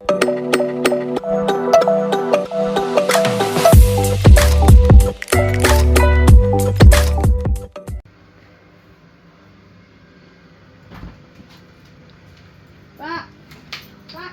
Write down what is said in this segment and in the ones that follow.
Pak, Pak.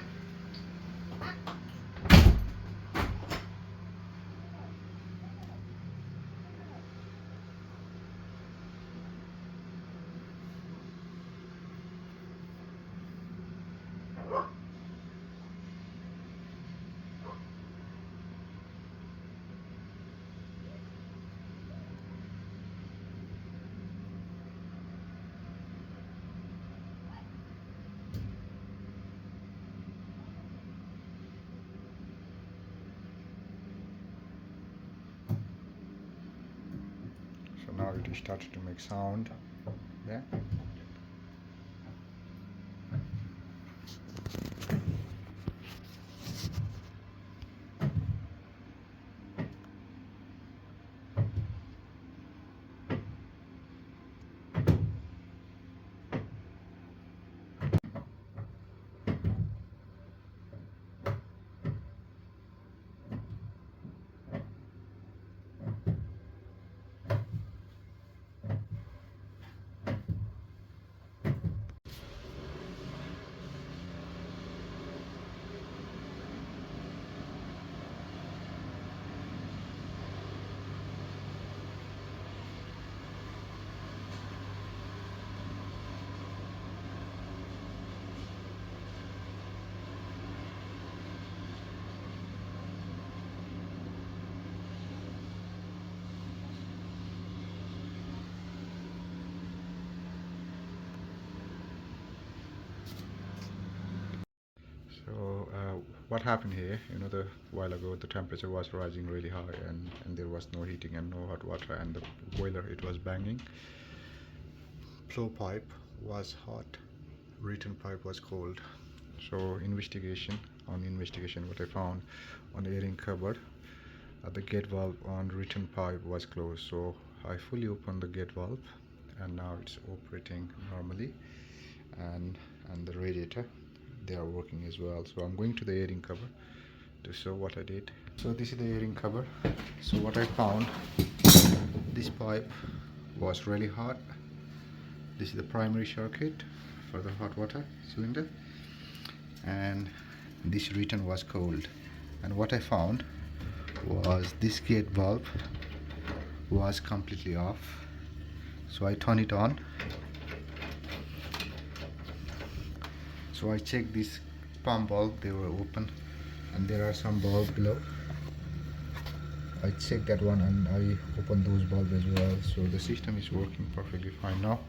So now it started to make sound. Yeah. So what happened here, the while ago the temperature was rising really high, and there was no heating and no hot water, and the boiler, it was banging. Flow pipe was hot, return pipe was cold. So investigation, what I found on the airing cupboard, the gate valve on return pipe was closed. So I fully opened the gate valve, and now it's operating normally, and the radiator, they are working as well. So I'm going to the airing cover to show what I did. So this is the airing cover. So what I found, this pipe was really hot. This is the primary circuit for the hot water cylinder, and this return was cold. And what I found was this gate valve was completely off. So I turn it on. So I checked this pump bulb, they were open, and there are some bulbs below. I checked that one and I opened those bulbs as well. So the system is working perfectly fine now.